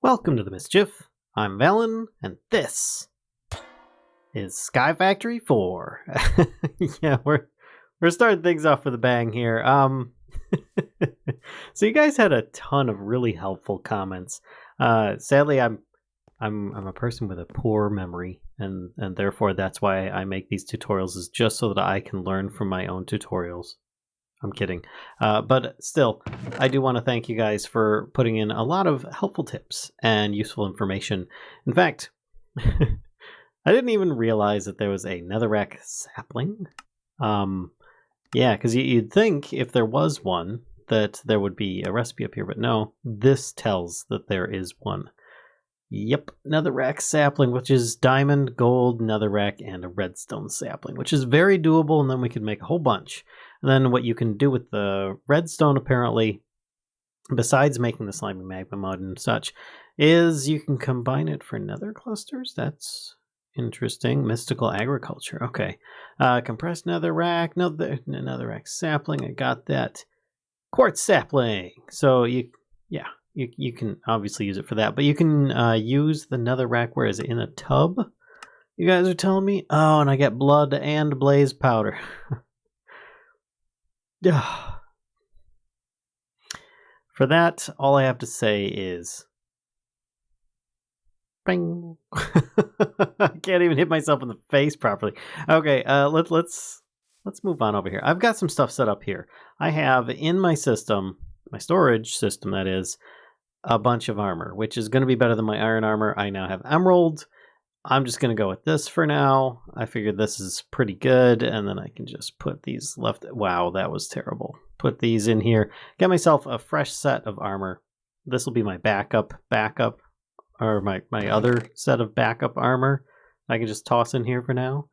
Welcome to the Mischief. I'm Valen, and this is Sky Factory 4. Yeah, we're starting things off with a bang here. So you guys had a ton of really helpful comments. Sadly, I'm a person with a poor memory, and therefore that's why I make these tutorials, is just so that I can learn from my own tutorials. I'm kidding. But still, I do want to thank you guys for putting in a lot of helpful tips and useful information. In fact, I didn't even realize that there was a netherrack sapling. Yeah, because you'd think if there was one that there would be a recipe up here, but no, this tells that there is one. Yep, netherrack sapling, which is diamond, gold, netherrack, and a redstone sapling, which is very doable, and then we could make a whole bunch. And then what you can do with the redstone, apparently, besides making the slimy magma mud and such, is you can combine it for nether clusters. That's interesting. Mystical agriculture. Okay. Compressed netherrack, netherrack sapling. I got that. Quartz sapling. So you can obviously use it for that, but you can use the netherrack. Where is it? In a tub? You guys are telling me? Oh, and I get blood and blaze powder. For that, all I have to say is bing. I can't even hit myself in the face properly. Okay, let's move on over here. I've got some stuff set up here. I have in my system, my storage system that is, a bunch of armor, which is going to be better than my iron armor. I now have emerald. I'm just going to go with this for now. I figured this is pretty good, and then I can just put these left. Wow, that was terrible. Put these in here. Get myself a fresh set of armor. This will be my backup, or my other set of backup armor. I can just toss in here for now.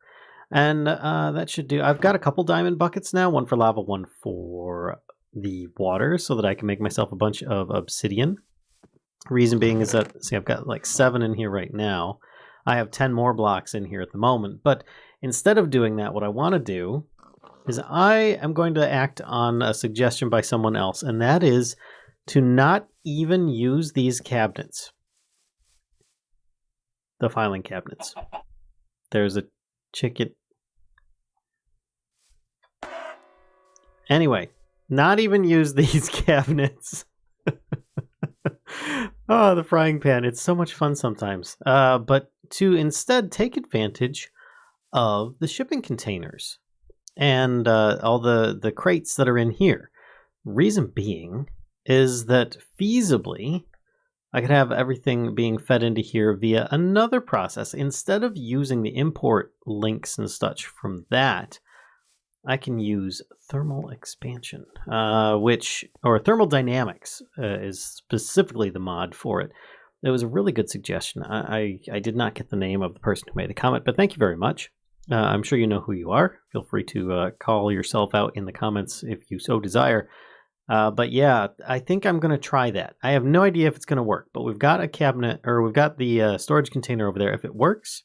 And that should do. I've got a couple diamond buckets now, one for lava, one for the water, so that I can make myself a bunch of obsidian. Reason being is that, see, I've got like 7 in here right now. I have 10 more blocks in here at the moment. But instead of doing that, what I want to do is I am going to act on a suggestion by someone else, and that is to not even use these cabinets. The filing cabinets. There's a chicken. Anyway, not even use these cabinets. Oh, the frying pan. It's so much fun sometimes. But to instead take advantage of the shipping containers and all the crates that are in here. Reason being is that feasibly I could have everything being fed into here via another process. Instead of using the import links and such from that, I can use thermal expansion, or thermal dynamics is specifically the mod for it. It was a really good suggestion. I did not get the name of the person who made the comment, but thank you very much. I'm sure you know who you are. Feel free to call yourself out in the comments if you so desire. But yeah, I think I'm going to try that. I have no idea if it's going to work, but we've got a cabinet, or we've got the storage container over there. If it works,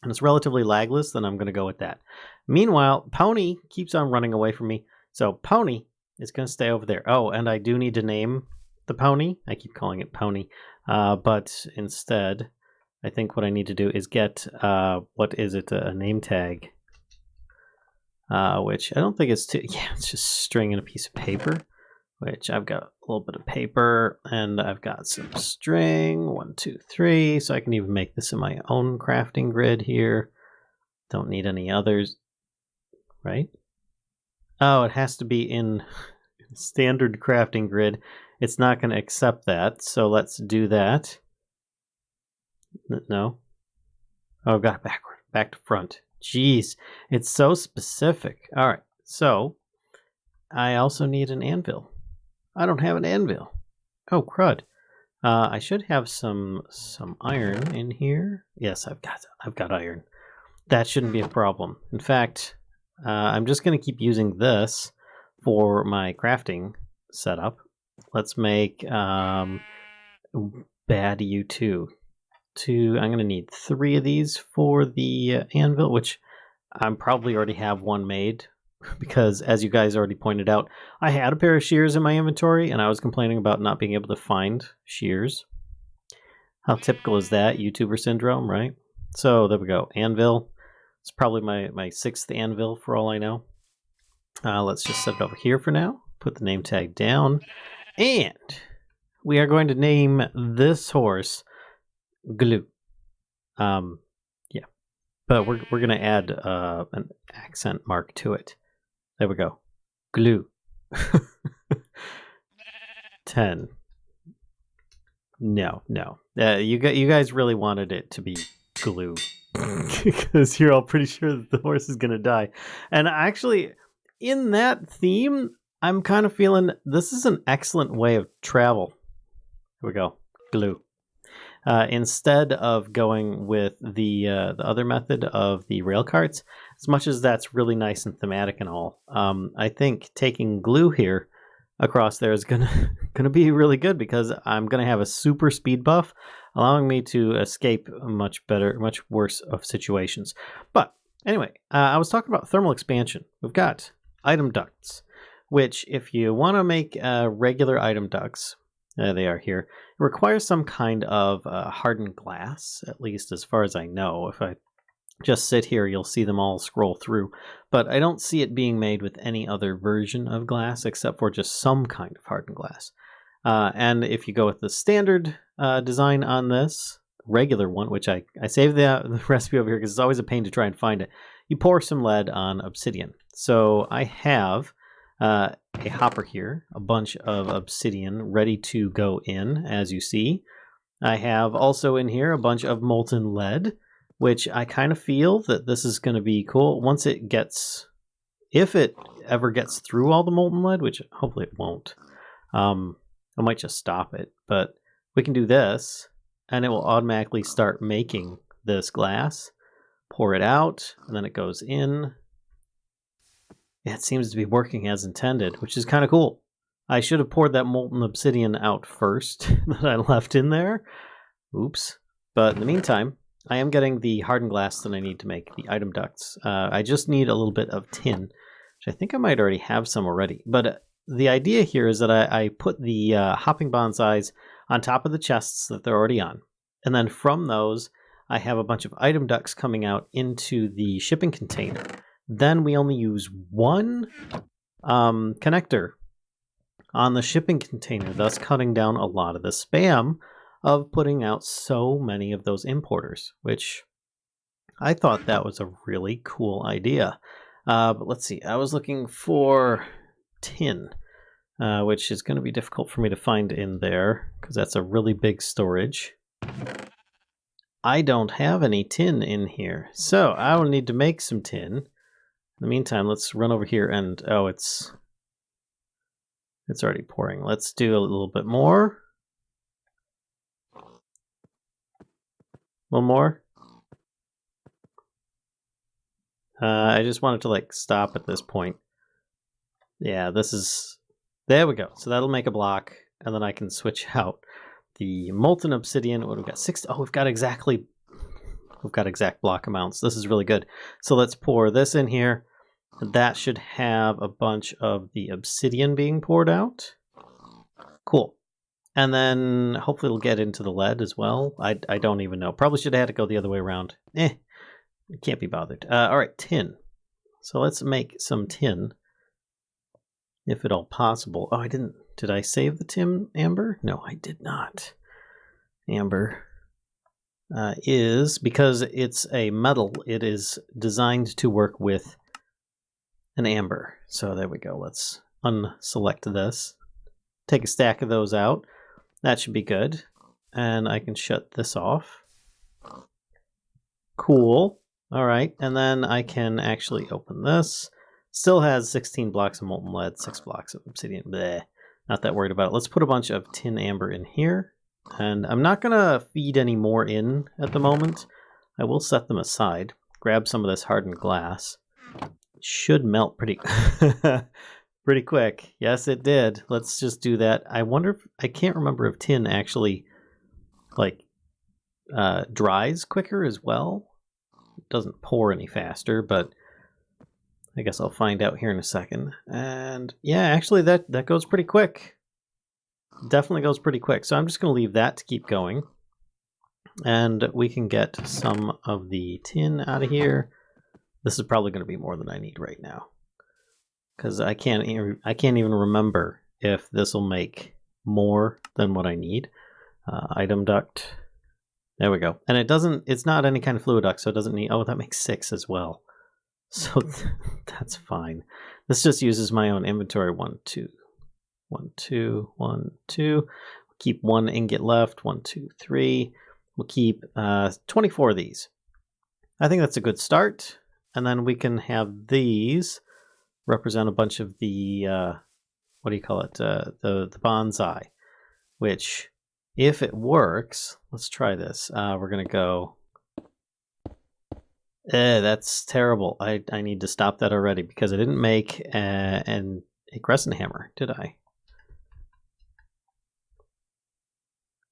and it's relatively lagless, then I'm going to go with that. Meanwhile, Pony keeps on running away from me. So Pony is going to stay over there. Oh, and I do need to name the pony. I keep calling it Pony. But instead, I think what I need to do is get, a name tag. Which I don't think it's too, yeah, it's just string and a piece of paper. Which I've got a little bit of paper, and I've got some string, 1, 2, 3, so I can even make this in my own crafting grid here. Don't need any others, right? Oh, it has to be in standard crafting grid. It's not going to accept that, so let's do that. No. Oh, I've got it backward, back to front. Jeez, it's so specific. All right, so I also need an anvil. I don't have an anvil. Oh, crud. I should have some iron in here. Yes, I've got iron. That shouldn't be a problem. In fact, I'm just going to keep using this for my crafting setup. Let's make bad U2. I'm going to need 3 of these for the anvil, which I probably already have one made. Because, as you guys already pointed out, I had a pair of shears in my inventory, and I was complaining about not being able to find shears. How typical is that? YouTuber syndrome, right? So there we go. Anvil. It's probably my 6th anvil for all I know. Let's just set it over here for now. Put the name tag down. And we are going to name this horse Glue. Yeah. But we're going to add an accent mark to it. There we go. Glue. 10. No. You guys really wanted it to be glue. Because you're all pretty sure that the horse is going to die. And actually, in that theme, I'm kind of feeling this is an excellent way of travel. Here we go. Glue. Instead of going with the other method of the rail carts, as much as that's really nice and thematic and all, I think taking glue here across there is gonna be really good because I'm gonna have a super speed buff, allowing me to escape much worse of situations. But anyway, I was talking about thermal expansion. We've got item ducts, which if you want to make regular item ducts, they are here. It requires some kind of hardened glass, at least as far as I know. If I just sit here, you'll see them all scroll through. But I don't see it being made with any other version of glass except for just some kind of hardened glass. And if you go with the standard design on this, regular one, which I saved the recipe over here because it's always a pain to try and find it, you pour some lead on obsidian. So I have a hopper here, a bunch of obsidian ready to go in, as you see. I have also in here a bunch of molten lead, which I kind of feel that this is going to be cool once it gets, if it ever gets through all the molten lead, which hopefully it won't. I might just stop it, but we can do this and it will automatically start making this glass, pour it out, and then it goes in. It seems to be working as intended, which is kind of cool. I should have poured that molten obsidian out first that I left in there. Oops. But in the meantime, I am getting the hardened glass that I need to make the item ducts. I just need a little bit of tin, which I think I might already have some already. But the idea here is that I put the hopping bonsais on top of the chests that they're already on. And then from those, I have a bunch of item ducts coming out into the shipping container. Then we only use one connector on the shipping container, thus cutting down a lot of the spam of putting out so many of those importers, which I thought that was a really cool idea. But let's see, I was looking for tin, which is going to be difficult for me to find in there because that's a really big storage. I don't have any tin in here, so I will need to make some tin. In the meantime, let's run over here and, oh, it's already pouring. Let's do a little bit more. One more. I just wanted to like stop at this point. Yeah, this is, there we go. So that'll make a block, and then I can switch out the molten obsidian. What we've got? 6. Oh, we've got exact block amounts. This is really good. So let's pour this in here. That should have a bunch of the obsidian being poured out. Cool. And then hopefully it'll get into the lead as well. I don't even know. Probably should have had it go the other way around. Can't be bothered. All right, tin. So let's make some tin, if at all possible. Oh, I didn't. Did I save the tin amber? No, I did not. Amber is, because it's a metal, it is designed to work with an amber. So there we go. Let's unselect this. Take a stack of those out. That should be good. And I can shut this off. Cool. All right. And then I can actually open this. Still has 16 blocks of molten lead, 6 blocks of obsidian. Bleh. Not that worried about it. Let's put a bunch of tin amber in here. And I'm not going to feed any more in at the moment. I will set them aside. Grab some of this hardened glass. It should melt pretty pretty quick. Yes, it did. Let's just do that. I wonder if, I can't remember if tin actually like dries quicker as well. It doesn't pour any faster, but I guess I'll find out here in a second. And yeah, actually that goes pretty quick. Definitely goes pretty quick. So I'm just going to leave that to keep going. And we can get some of the tin out of here. This is probably going to be more than I need right now, because I can't even remember if this will make more than what I need. Item duct. There we go. And it's not any kind of fluid duct, so it doesn't need, oh, that makes 6 as well. So that's fine. This just uses my own inventory. 1, 2, 1, 2, 1, 2. Keep 1 ingot left. 1, 2, 3. We'll keep 24 of these. I think that's a good start. And then we can have these represent a bunch of the, what do you call it? The bonsai, which, if it works, let's try this. We're going to go... that's terrible. I need to stop that already because I didn't make a crescent hammer, did I?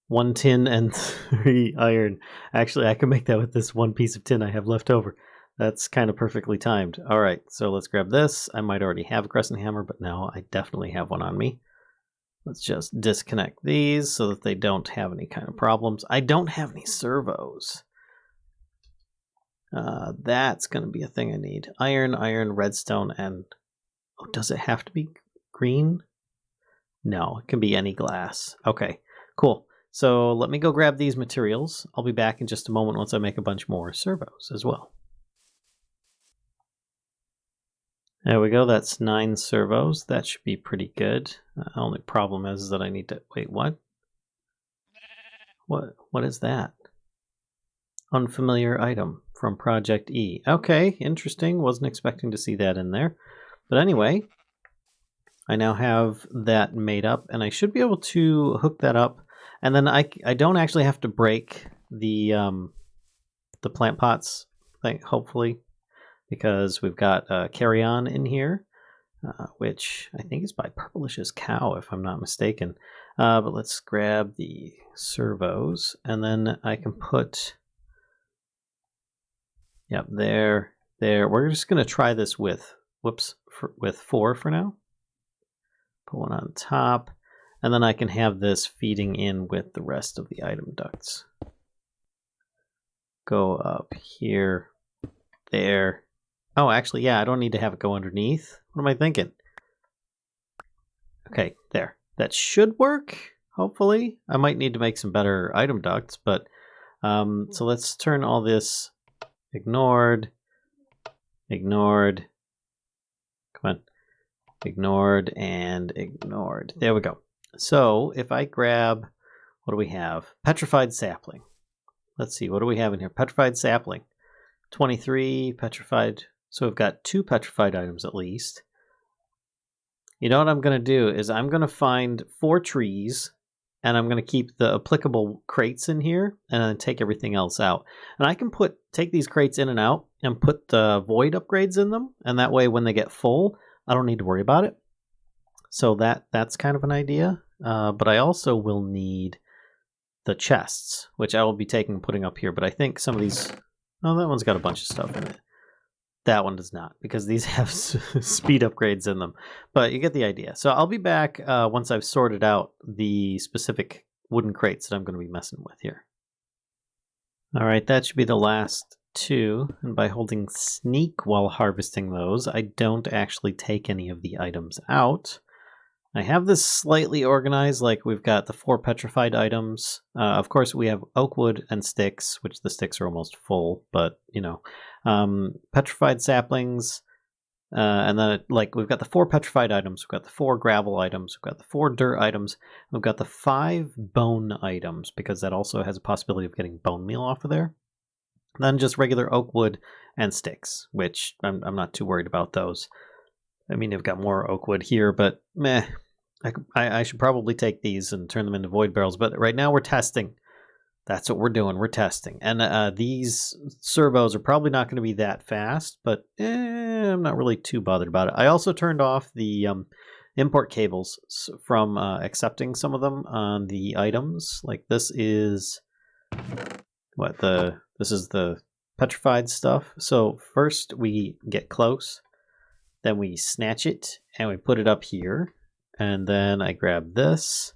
1 tin and 3 iron. Actually, I can make that with this 1 piece of tin I have left over. That's kind of perfectly timed. All right, so let's grab this. I might already have a crescent hammer, but now I definitely have one on me. Let's just disconnect these so that they don't have any kind of problems. I don't have any servos. That's going to be a thing I need. Iron, redstone, and... Oh, does it have to be green? No, it can be any glass. Okay, cool. So let me go grab these materials. I'll be back in just a moment once I make a bunch more servos as well. There we go, that's 9 servos. That should be pretty good. The only problem is that I need to... Wait, what? What is that? Unfamiliar item from Project E. Okay, interesting. Wasn't expecting to see that in there. But anyway, I now have that made up, and I should be able to hook that up. And then I don't actually have to break the plant pots thing, hopefully, because we've got Carry On in here, which I think is by Purplish's Cow, if I'm not mistaken. But let's grab the servos, and then I can put... Yep, there. We're just going to try this with, with 4 for now. Put one on top, and then I can have this feeding in with the rest of the item ducts. Go up here, there. Oh, actually, yeah, I don't need to have it go underneath. What am I thinking? Okay, there. That should work, hopefully. I might need to make some better item ducts, but... so let's turn all this... Ignored. Come on. Ignored and ignored. There we go. So if I grab, what do we have? Petrified sapling. Let's see, what do we have in here? Petrified sapling. 23 petrified. So we've got 2 petrified items at least. You know what I'm going to do is I'm going to find 4 trees, and I'm going to keep the applicable crates in here and then take everything else out. And I can take these crates in and out and put the void upgrades in them. And that way when they get full, I don't need to worry about it. So that's kind of an idea. But I also will need the chests, which I will be taking and putting up here. But I think some of these... Oh, that one's got a bunch of stuff in it. That one does not, because these have speed upgrades in them. But you get the idea. So I'll be back once I've sorted out the specific wooden crates that I'm going to be messing with here. All right, that should be the last 2. And by holding sneak while harvesting those, I don't actually take any of the items out. I have this slightly organized, like we've got the 4 petrified items. Of course, we have oak wood and sticks, which the sticks are almost full, but, you know. Petrified saplings, and then we've got the 4 petrified items, we've got the 4 gravel items, we've got the 4 dirt items, we've got the 5 bone items, because that also has a possibility of getting bone meal off of there. And then just regular oak wood and sticks, which I'm not too worried about those. I mean, I've got more oak wood here, but meh. I should probably take these and turn them into void barrels, but right now we're testing. That's what we're doing. We're testing. And these servos are probably not going to be that fast, but I'm not really too bothered about it. I also turned off the import cables from accepting some of them on the items. Like this is this is the petrified stuff. So first we get close, then we snatch it and we put it up here. And then I grab this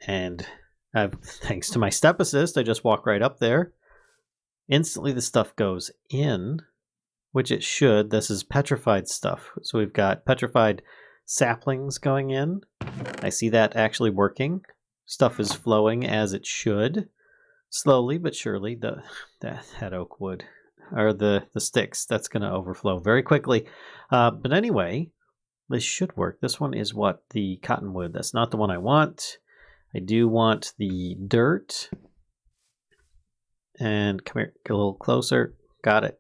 and Thanks to my step assist, I just walk right up there. Instantly the stuff goes in, which it should. This is petrified stuff. So we've got petrified saplings going in. I see that actually working. Stuff is flowing as it should. Slowly but surely, that oak wood, or the sticks, that's going to overflow very quickly. But anyway, this should work. This one is what? The cottonwood. That's not the one I want. I do want the dirt. And come here, get a little closer. Got it.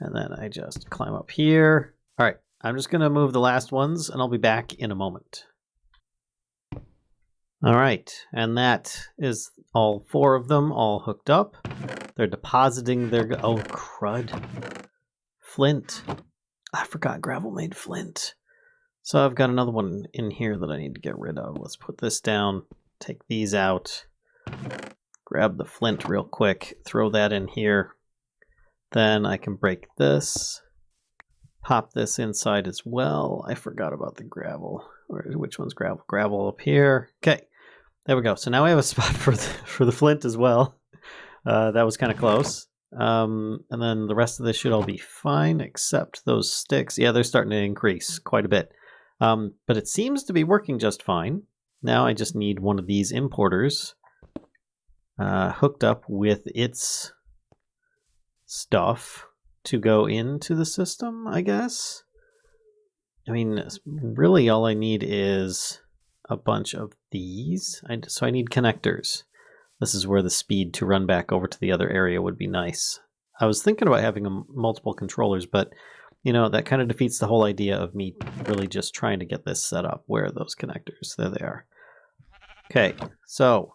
And then I just climb up here. All right, I'm just going to move the last ones, and I'll be back in a moment. All right, and that is all 4 of them all hooked up. They're depositing their... Oh, crud. Flint. I forgot gravel made flint. So I've got another one in here that I need to get rid of. Let's put this down, take these out. Grab the flint real quick, throw that in here. Then I can break this, pop this inside as well. I forgot about the gravel. Which one's gravel? Gravel up here. Okay, there we go. So now we have a spot for the flint as well. That was kind of close. And then the rest of this should all be fine, except those sticks. Yeah, they're starting to increase quite a bit. But it seems to be working just fine. Now I just need one of these importers hooked up with its stuff to go into the system, I guess. I mean, really all I need is a bunch of these. So I need connectors. This is where the speed to run back over to the other area would be nice. I was thinking about having multiple controllers, but you know, that kind of defeats the whole idea of me really just trying to get this set up. Where are those connectors? There they are. Okay, so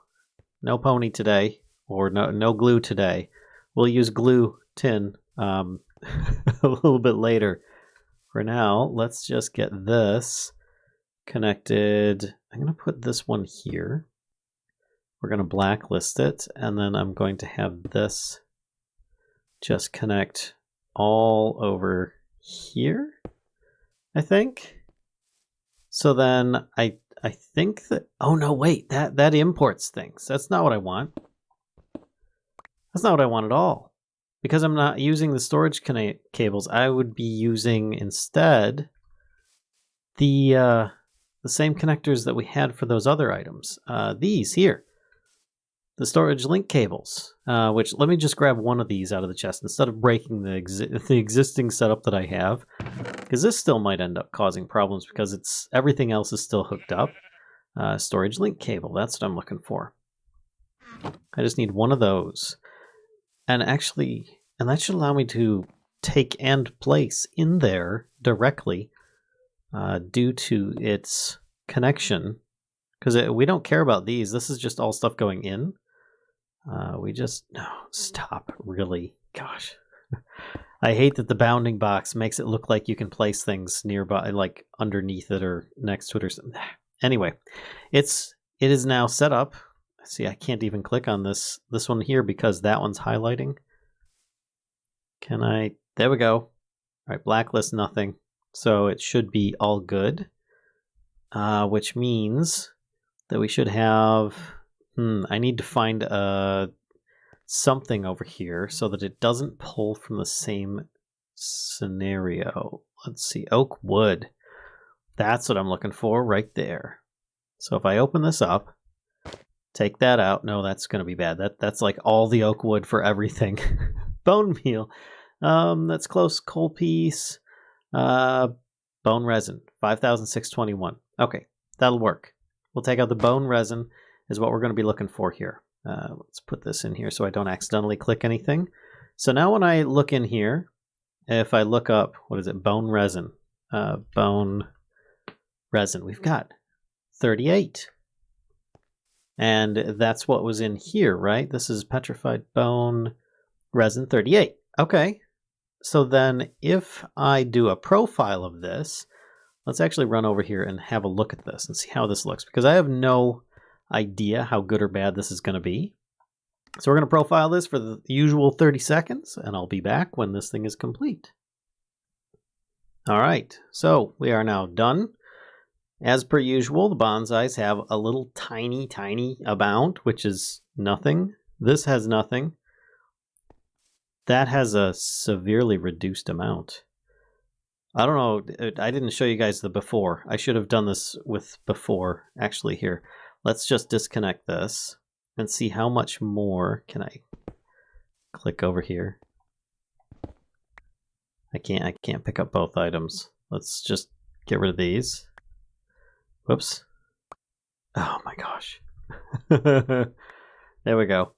no pony today, or no glue today. We'll use glue tin a little bit later. For now, let's just get this connected. I'm going to put this one here. We're going to blacklist it, and then I'm going to have this just connect all over here, I think. So then I think that... Oh, no, wait. That imports things. That's not what I want. That's not what I want at all. Because I'm not using the storage cables, I would be using instead the same connectors that we had for those other items. These here. The storage link cables. Which, let me just grab one of these out of the chest instead of breaking the existing setup that I have. Because this still might end up causing problems because everything else is still hooked up. Storage link cable, that's what I'm looking for. I just need one of those. And actually, and that should allow me to take and place in there directly due to its connection. Because we don't care about these. This is just all stuff going in. No, stop, really. Gosh. I hate that the bounding box makes it look like you can place things nearby, like underneath it or next to it or something. Anyway, it is now set up. See, I can't even click on this one here because that one's highlighting. Can I? There we go. All right, blacklist nothing. So it should be all good, which means that we should have... I need to find something over here so that it doesn't pull from the same scenario. Let's see, oak wood. That's what I'm looking for right there. So if I open this up, take that out. No, that's going to be bad. That's like all the oak wood for everything. Bone meal. That's close. Coal piece. Bone resin. 5,621. Okay, that'll work. We'll take out the bone resin is what we're going to be looking for here. Let's put this in here so I don't accidentally click anything. So now when I look in here, if I look up, what is it? Bone resin. Bone resin. We've got 38. And that's what was in here, right? This is petrified bone resin 38. Okay. So then if I do a profile of this, let's actually run over here and have a look at this and see how this looks, because I have no idea how good or bad this is going to be. So we're going to profile this for the usual 30 seconds, and I'll be back when this thing is complete. All right, so we are now done. As per usual, the bonsais have a little tiny amount, which is nothing. This has nothing. That has a severely reduced amount. I don't know. I didn't show you guys the before. I should have done this with before. Actually, here. Let's just disconnect this and see how much more can I click over here. I can't pick up both items. Let's just get rid of these. Whoops. Oh my gosh. There we go.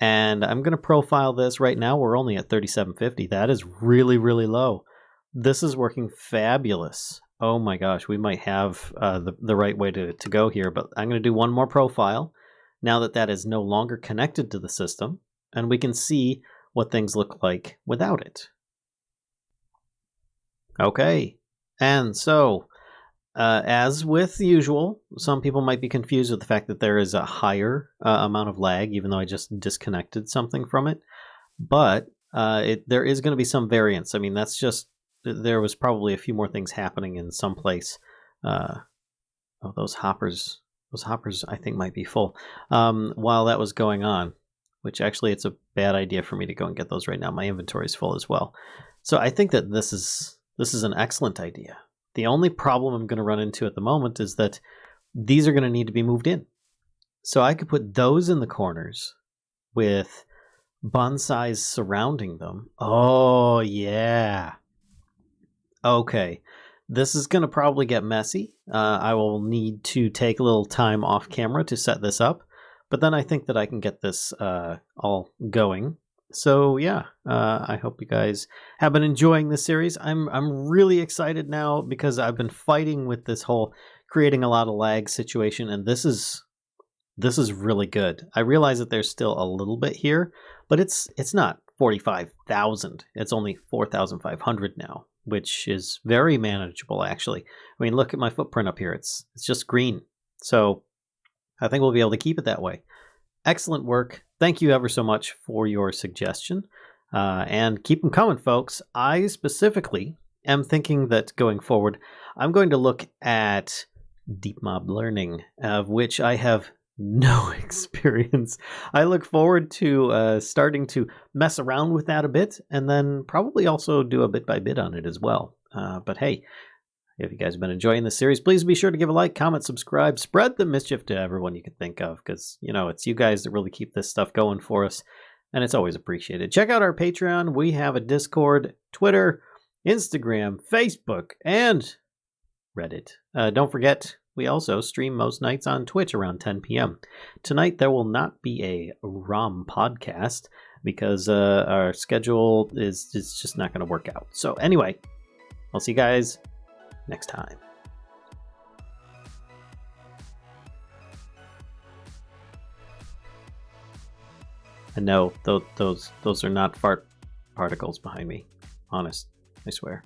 And I'm going to profile this right now. We're only at 3750. That is really, really low. This is working fabulous. Oh my gosh, we might have the right way to go here, but I'm going to do one more profile now that that is no longer connected to the system, and we can see what things look like without it. Okay, and so as with usual, some people might be confused with the fact that there is a higher amount of lag, even though I just disconnected something from it. But there is going to be some variance. I mean, that's just, there was probably a few more things happening in some place. Those hoppers I think might be full while that was going on, which actually it's a bad idea for me to go and get those right now. My inventory is full as well. So I think that this is an excellent idea. The only problem I'm going to run into at the moment is that these are going to need to be moved in. So I could put those in the corners with bonsais surrounding them. Oh, yeah. Okay. This is going to probably get messy. I will need to take a little time off camera to set this up. But then I think that I can get this all going. So yeah, I hope you guys have been enjoying this series. I'm really excited now because I've been fighting with this whole creating a lot of lag situation, and this is really good. I realize that there's still a little bit here, but it's not 45,000. It's only 4,500 now, which is very manageable actually. I mean, look at my footprint up here. It's just green. So I think we'll be able to keep it that way. Excellent work. Thank you ever so much for your suggestion. And keep them coming, folks. I specifically am thinking that going forward, I'm going to look at deep mob learning, of which I have no experience. I look forward to starting to mess around with that a bit, and then probably also do a bit by bit on it as well. But hey, if you guys have been enjoying this series, please be sure to give a like, comment, subscribe, spread the mischief to everyone you can think of, because, you know, it's you guys that really keep this stuff going for us, and it's always appreciated. Check out our Patreon. We have a Discord, Twitter, Instagram, Facebook, and Reddit. Don't forget, we also stream most nights on Twitch around 10 p.m. Tonight, there will not be a ROM podcast because our schedule is just not going to work out. So anyway, I'll see you guys next time. And no, those are not fart particles behind me. Honest, I swear.